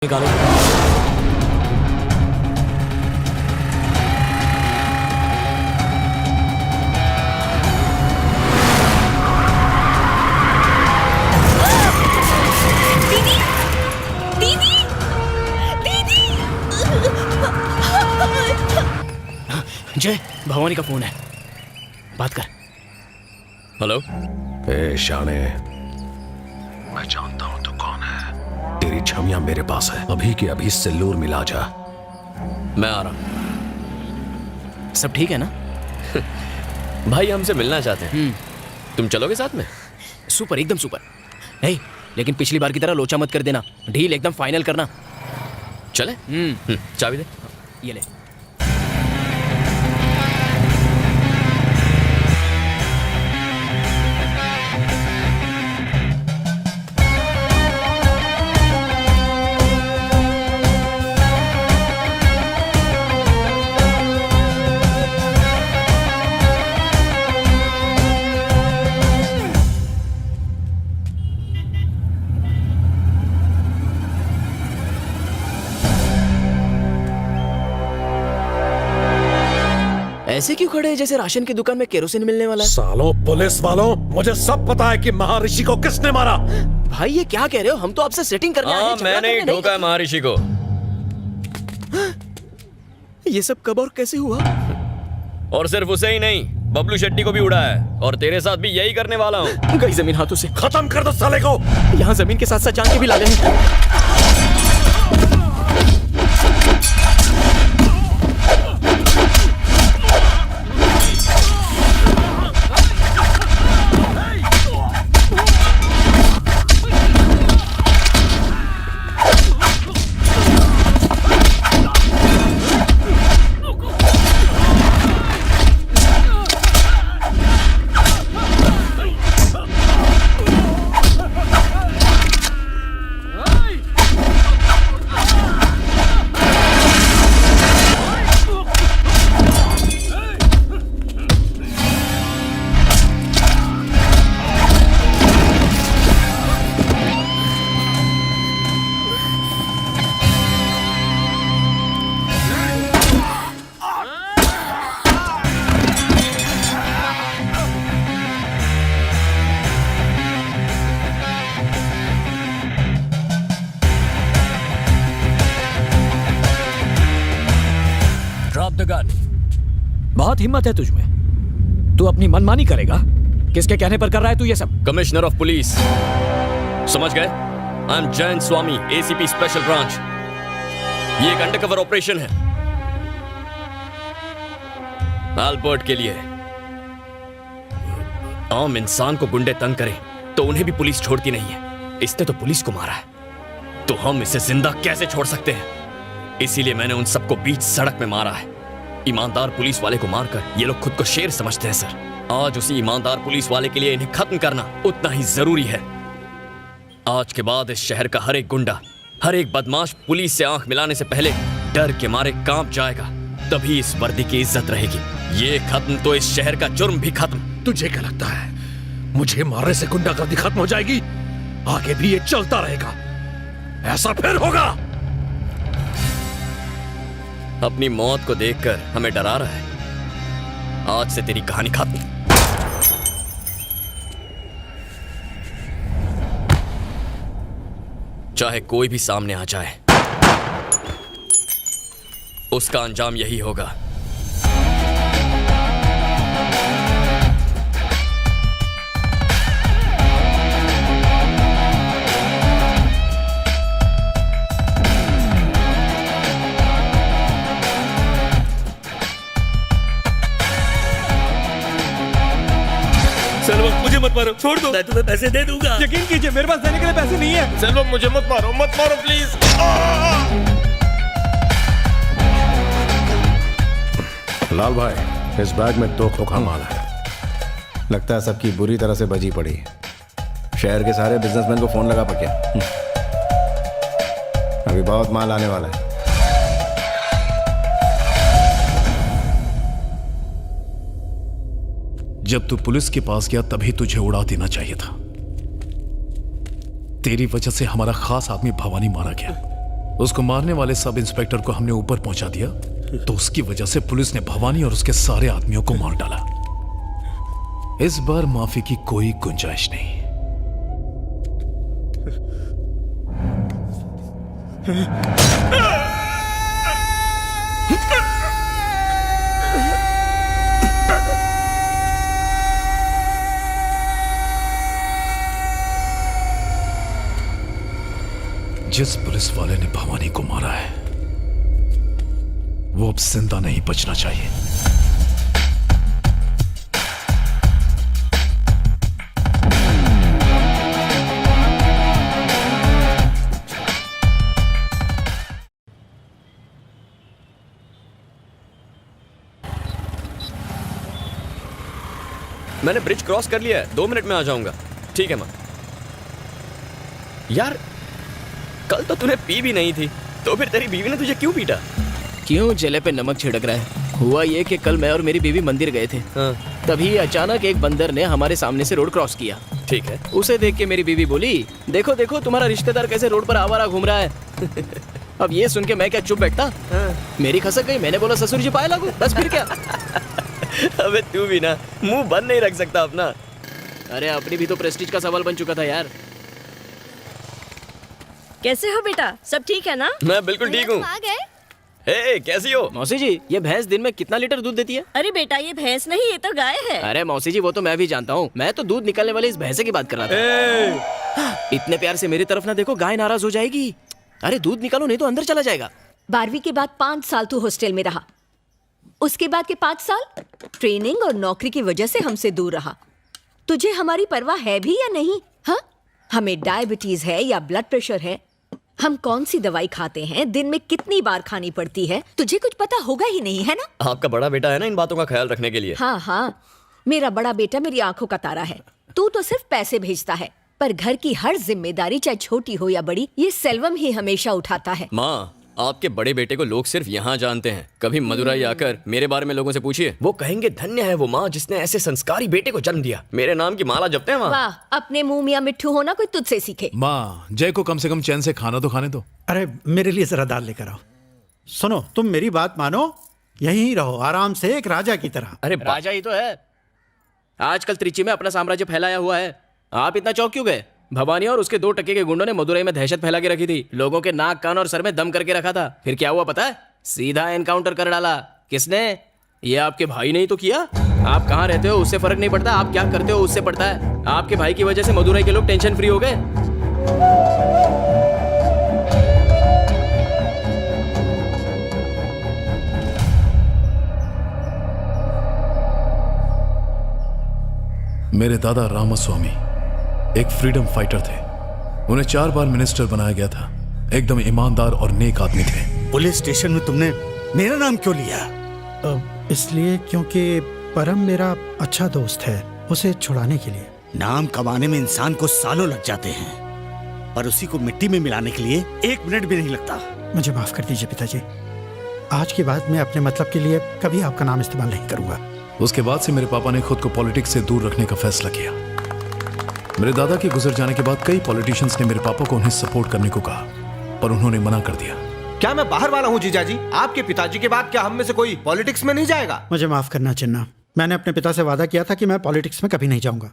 निकालो। दीदी, दीदी, दीदी। जय, भवानी का फोन है, बात कर। हेलो। ए शाने, मैं जानता हूं तू कौन है। तेरी छमियां मेरे पास है। अभी के अभी सेल्लूर मिला जा। मैं आ रहा हूं। सब ठीक है ना? भाई हमसे मिलना चाहते हैं। तुम चलोगे साथ में? सुपर, एकदम सुपर। हे, लेकिन पिछली बार की तरह लोचा मत कर देना। डील एकदम फाइनल करना। चले? चाबी दे। ये ले। ऐसे क्यों खड़े हैं जैसे राशन की दुकान में केरोसिन मिलने वाला है? सालों पुलिस वालों, मुझे सब पता है कि महर्षि को किसने मारा। भाई ये क्या कह रहे हो? हम तो आपसे सेटिंग करने आए हैं, झगड़ा मैंने ही करने ठोका है महर्षि को। नहीं। ये सब कब और कैसे हुआ? और सिर्फ उसे ही नहीं, बबलू शेट्टी को भी उड़ा है। और तेरे साथ भी यही करने वाला हूँ। गई जमीन हाथों से। खत्म कर दो साले को। यहाँ जमीन के साथ साथ जान के भी लाले हैं। Drop the gun. बहुत हिम्मत है तुझमें। तू अपनी मनमानी करेगा? किसके कहने पर कर रहा है तू ये सब? कमिश्नर ऑफ पुलिस, समझ गए? I am Jayant Swami, ACP special branch. ये एक अंडरकवर ऑपरेशन है अल्बर्ट के लिए। आम इंसान को गुंडे तंग करें तो उन्हें भी पुलिस छोड़ती नहीं है। इसने तो पुलिस को मारा है, तो हम इसे जिंदा कैसे छोड़ सकते हैं? इसीलिए मैंने उन सबको बीच सड़क में मारा है। ईमानदार पुलिस वाले को मारकर ये लोग खुद को शेर समझते हैं सर। आज उसी ईमानदार पुलिस वाले के लिए इन्हें खत्म करना उतना ही जरूरी है। आज के बाद इस शहर का हर एक गुंडा, हर एक बदमाश पुलिस से आंख मिलाने से पहले डर के मारे कांप जाएगा। तभी इस वर्दी की इज्जत रहेगी। ये खत्म तो इस शहर का जुर्म भी खत्म। तुझे क्या लगता है मुझे मारने से गुंडागर्दी खत्म हो जाएगी? आगे भी ये चलता रहेगा। ऐसा फिर होगा। अपनी मौत को देखकर हमें डरा रहा है। आज से तेरी कहानी खत्म। चाहे कोई भी सामने आ जाए, उसका अंजाम यही होगा। सेल्वम मुझे मत मारो, छोड़ दो। मैं तुम्हें पैसे दे दूंगा। यकीन कीजिए मेरे पास देने के लिए पैसे नहीं है। सेल्वम मुझे मत मारो प्लीज। लाल भाई, इस बैग में 2 खोखा माल है। लगता है सबकी बुरी तरह से बजी पड़ी। शहर के सारे बिजनेसमैन को फोन लगा पक्या। अभी बहुत माल आने वाला है। जब तू पुलिस के पास गया तभी तुझे उड़ा देना चाहिए था। तेरी वजह से हमारा खास आदमी भवानी मारा गया। उसको मारने वाले सब इंस्पेक्टर को हमने ऊपर पहुंचा दिया, तो उसकी वजह से पुलिस ने भवानी और उसके सारे आदमियों को मार डाला। इस बार माफी की कोई गुंजाइश नहीं। जिस पुलिस वाले ने भवानी को मारा है वो अब जिंदा नहीं बचना चाहिए। मैंने ब्रिज क्रॉस कर लिया है, 2 मिनट में आ जाऊंगा। ठीक है माँ। यार कल तो तूने पी भी नहीं थी, तो फिर तेरी बीवी ने तुझे क्यों पीटा? क्यों जले पे नमक छिड़क रहा है? हुआ ये कि कल मैं और मेरी बीवी मंदिर गए थे। हाँ। तभी अचानक एक बंदर ने हमारे सामने से रोड क्रॉस किया। ठीक है। उसे देख के मेरी बीवी बोली, देखो देखो तुम्हारा रिश्तेदार कैसे रोड पर आवारा घूम रहा है। अब ये सुन के मैं क्या चुप बैठता? मेरी खसक गई। मैंने बोला ससुर जी पाए लागू, बस फिर क्या। अबे तू भी ना मुंह बंद नहीं रख सकता अपना। अरे अपनी भी तो प्रेस्टीज का सवाल बन चुका था यार। कैसे हो बेटा, सब ठीक है ना? मैं बिल्कुल ठीक हूँ। आ गए? हे कैसी हो? मौसी जी, ये भैंस दिन में कितना लीटर दूध देती है? अरे बेटा ये भैंस नहीं, ये तो गाय है। अरे मौसी जी वो तो मैं भी जानता हूँ, मैं तो दूध निकालने वाले इस भैंसे की बात कर रहा था। इतने प्यार से मेरी तरफ ना देखो, गाय नाराज हो जाएगी। अरे दूध निकालो नहीं तो अंदर चला जाएगा। 12वीं के बाद 5 साल तू हॉस्टल में रहा, उसके बाद के 5 साल ट्रेनिंग और नौकरी की वजह से हमसे दूर रहा। तुझे हमारी परवाह है भी या नहीं? हाँ, हमें डायबिटीज है या ब्लड प्रेशर है, हम कौन सी दवाई खाते हैं, दिन में कितनी बार खानी पड़ती है, तुझे कुछ पता होगा ही नहीं, है ना? आपका बड़ा बेटा है ना इन बातों का ख्याल रखने के लिए। हाँ हाँ, मेरा बड़ा बेटा मेरी आंखों का तारा है। तू तो सिर्फ पैसे भेजता है, पर घर की हर जिम्मेदारी चाहे छोटी हो या बड़ी, ये सेल्वम ही हमेशा उठाता है। माँ, आपके बड़े बेटे को लोग सिर्फ यहाँ जानते हैं। कभी मदुराई आकर मेरे बारे में लोगों से पूछिए, वो कहेंगे धन्य है वो माँ जिसने ऐसे संस्कारी बेटे को जन्म दिया। मेरे नाम की माला जपते हैं वहाँ। वाह, अपने मुंह मियां मिट्ठू होना कोई तुझसे सीखे। माँ, जय को कम से कम चैन से खाना तो खाने दो। अरे मेरे लिए जरा दाल लेकर आओ। सुनो, तुम मेरी बात मानो, यहीं रहो आराम से एक राजा की तरह। अरे राजा ही तो है, आजकल त्रिची में अपना साम्राज्य फैलाया हुआ है। आप इतना चौंक क्यों गए? भवानी और उसके 2 टके के गुंडों ने मदुरई में दहशत फैला के रखी थी। लोगों के नाक कान और सर में दम करके रखा था। फिर क्या हुआ पता है? सीधा एनकाउंटर कर डाला। किसने? ये आपके भाई ने ही तो किया। आप कहाँ रहते हो उससे फर्क नहीं पड़ता, आप क्या करते हो उससे पड़ता है। आपके भाई की वजह से मदुरई के लोग टेंशन फ्री हो गए। मेरे दादा रामास्वामी एक फ्रीडम फाइटर थे। उन्हें 4 बार मिनिस्टर बनाया गया था। एकदम ईमानदार और नेक आदमी थे। पुलिस स्टेशन में तुमने मेरा नाम क्यों लिया? इसलिए क्योंकि परम मेरा अच्छा दोस्त है, उसे छुड़ाने के लिए। नाम कमाने में इंसान को सालों लग जाते हैं, पर उसी को मिट्टी में मिलाने के लिए 1 मिनट भी नहीं लगता। मुझे माफ कर दीजिए पिताजी, आज के बाद मैं अपने मतलब के लिए कभी आपका नाम इस्तेमाल नहीं करूंगा। उसके बाद से मेरे पापा ने खुद को पॉलिटिक्स से दूर रखने का फैसला किया। मेरे दादा के गुजर जाने के बाद कई पॉलिटिशियंस ने मेरे पापा को उन्हें सपोर्ट करने को कहा, पर उन्होंने मना कर दिया। क्या मैं बाहर वाला हूँ जीजाजी? आपके पिताजी के बाद क्या हम में से कोई पॉलिटिक्स में नहीं जाएगा? मुझे माफ करना चिन्ना, मैंने अपने पिता से वादा किया था कि मैं पॉलिटिक्स में कभी नहीं जाऊंगा।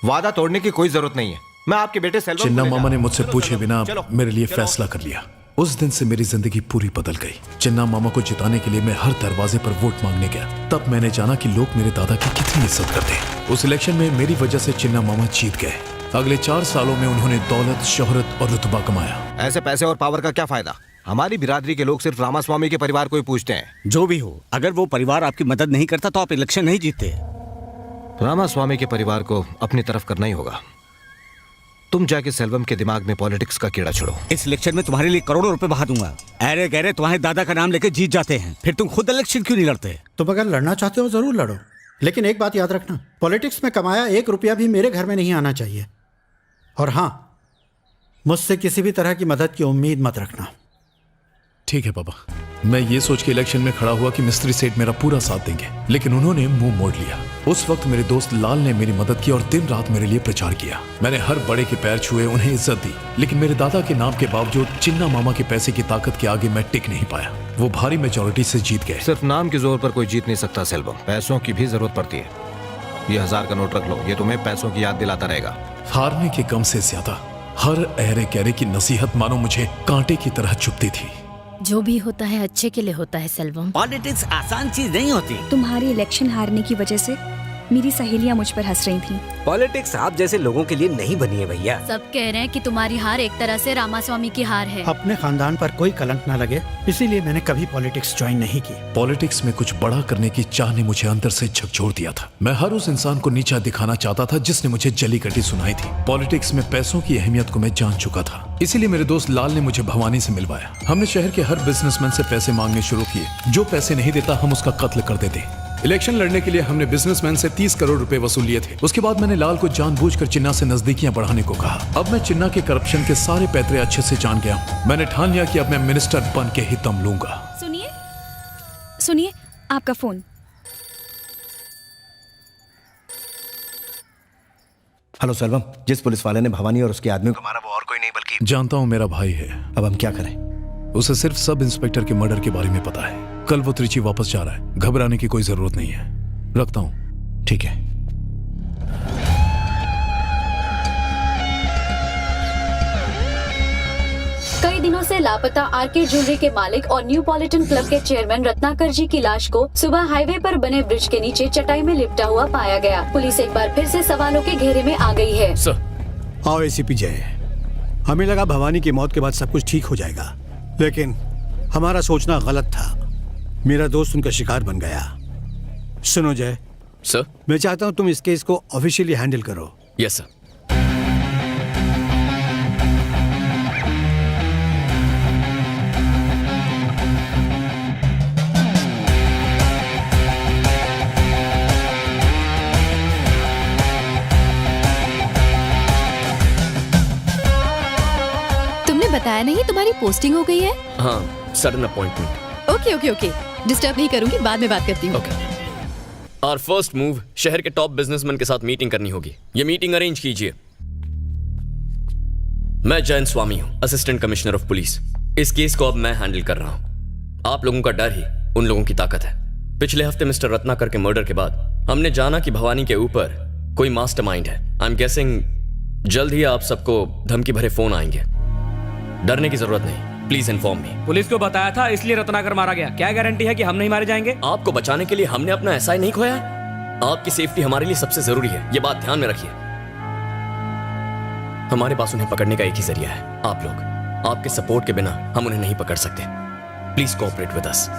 वादा तोड़ने की कोई जरूरत नहीं है। मैं आपके बेटे सेल्वम चिन्ना को ले मामा जा ने रहा हूं। मुझसे चलो, पूछे चलो, बिना चलो, मेरे लिए चलो। फैसला कर लिया। उस दिन से मेरी जिंदगी पूरी बदल गई। चिन्ना मामा को जिताने के लिए मैं हर दरवाजे पर वोट मांगने गया। तब मैंने जाना कि लोग मेरे दादा की कितनी इज्जत करते हैं। उस इलेक्शन में मेरी वजह से चिन्ना मामा जीत गए। अगले 4 सालों में उन्होंने दौलत, शोहरत और रुतबा कमाया। ऐसे पैसे और पावर का क्या फायदा? हमारी बिरादरी के लोग सिर्फ रामास्वामी के परिवार को ही पूछते हैं। जो भी हो, अगर वो परिवार आपकी मदद नहीं करता तो आप इलेक्शन नहीं जीतते। रामास्वामी के परिवार को अपनी तरफ करना ही होगा। तुम जाके सेल्वम के दिमाग में पॉलिटिक्स का कीड़ा छोड़ो। इस इलेक्शन में तुम्हारे लिए करोड़ों रुपए बहा दूंगा। अरे गहरे तुम्हारे दादा का नाम लेके जीत जाते हैं, फिर तुम खुद इलेक्शन क्यों नहीं लड़ते? तुम अगर लड़ना चाहते हो जरूर लड़ो, लेकिन एक बात याद रखना, पॉलिटिक्स में कमाया 1 रुपया भी मेरे घर में नहीं आना चाहिए। और हाँ, मुझसे किसी भी तरह की मदद की उम्मीद मत रखना। ठीक है पापा। मैं ये सोच के इलेक्शन में खड़ा हुआ कि मिस्त्री सेठ मेरा पूरा साथ देंगे, लेकिन उन्होंने मुंह मोड़ लिया। उस वक्त मेरे दोस्त लाल ने मेरी मदद की और दिन रात मेरे लिए प्रचार किया। मैंने हर बड़े के पैर छुए, उन्हें इज्जत दी, लेकिन मेरे दादा के नाम के बावजूद चिन्ना मामा के पैसे की ताकत के आगे मैं टिक नहीं पाया। वो भारी मेजोरिटी से जीत गए। सिर्फ नाम के जोर पर कोई जीत नहीं सकता सेल्वम, पैसों की भी जरूरत पड़ती है। ये 1000 का नोट रख लो, ये तुम्हें पैसों की याद दिलाता रहेगा। हारने के गम से ज्यादा हर अहरे कहरे की नसीहत मानो मुझे कांटे की तरह चुभती थी। जो भी होता है अच्छे के लिए होता है सेल्वम। पॉलिटिक्स आसान चीज नहीं होती। तुम्हारी इलेक्शन हारने की वजह से मेरी सहेलियां मुझ पर हंस रही थीं। पॉलिटिक्स आप जैसे लोगों के लिए नहीं बनी है भैया। सब कह रहे हैं कि तुम्हारी हार एक तरह से रामास्वामी की हार है। अपने खानदान पर कोई कलंक ना लगे, इसीलिए मैंने कभी पॉलिटिक्स ज्वाइन नहीं की। पॉलिटिक्स में कुछ बड़ा करने की चाह ने मुझे अंदर से झकझोर दिया था। मैं हर उस इंसान को नीचा दिखाना चाहता था जिसने मुझे जली कटी सुनाई थी। पॉलिटिक्स में पैसों की अहमियत को मैं जान चुका था, इसीलिए मेरे दोस्त लाल ने मुझे भवानी से मिलवाया। हमने शहर के हर बिजनेसमैन से पैसे मांगने शुरू किए। जो पैसे नहीं देता हम उसका कत्ल कर देते। इलेक्शन लड़ने के लिए हमने बिजनेसमैन से 30 करोड़ रुपए वसूल लिए थे। उसके बाद मैंने लाल को जानबूझकर चिन्ना से नजदीकियां बढ़ाने को कहा। अब मैं चिन्ना के करप्शन के सारे पैतरे अच्छे से जान गया हूं। मैंने ठान लिया कि अब मैं मिनिस्टर बन के ही दम लूंगा। सुनिए सुनिए, आपका फोन। हेलो सेल्वम, जिस पुलिस वाले ने भवानी और उसके आदमी को मारा वो और कोई नहीं बल्कि जानता हूं, मेरा भाई है। अब हम क्या करें? उसे सिर्फ सब इंस्पेक्टर के मर्डर के बारे में पता है। कल वो त्रिची वापस जा रहा है, घबराने की कोई जरूरत नहीं है। रखता हूं। ठीक है। कई दिनों से लापता आरके ज्वेलरी के मालिक और न्यू पॉलिटन क्लब के चेयरमैन रत्नाकर जी की लाश को सुबह हाईवे पर बने ब्रिज के नीचे चटाई में लिपटा हुआ पाया गया। पुलिस एक बार फिर से सवालों के घेरे में आ गई है। आओ एसीपी जय, हमें लगा भवानी की मौत के बाद सब कुछ ठीक हो जाएगा, लेकिन हमारा सोचना गलत था। मेरा दोस्त उनका शिकार बन गया। सुनो जय सर, मैं चाहता हूँ तुम इस केस को ऑफिशियली हैंडल करो। Yes sir. तुमने बताया नहीं तुम्हारी पोस्टिंग हो गई है? हाँ, sudden appointment. Okay okay okay, disturb नहीं करूंगी, बाद में बात करती हूँ। ओके। और फर्स्ट मूव, शहर के टॉप बिजनेसमैन के साथ मीटिंग करनी होगी। ये मीटिंग अरेंज कीजिए। मैं जयंत स्वामी हूं, असिस्टेंट कमिश्नर ऑफ पुलिस। इस केस को अब मैं हैंडल कर रहा हूं। आप लोगों का डर ही उन लोगों की ताकत है। पिछले हफ्ते मिस्टर रत्नाकर के मर्डर के बाद हमने जाना कि भवानी के ऊपर कोई मास्टरमाइंड है। आई एम गेसिंग जल्द ही आप सबको धमकी भरे फोन आएंगे। डरने की जरूरत नहीं, प्लीज इन्फॉर्म मी। पुलिस को बताया था इसलिए रत्नाकर मारा गया। क्या गारंटी है कि हम नहीं मारे जाएंगे? आपको बचाने के लिए हमने अपना एसआई नहीं खोया है। आपकी सेफ्टी हमारे लिए सबसे जरूरी है, ये बात ध्यान में रखिए। हमारे पास उन्हें पकड़ने का एक ही जरिया है, आप लोग। आपके सपोर्ट के बिना हम उन्हें नहीं पकड़ सकते। Please cooperate with us.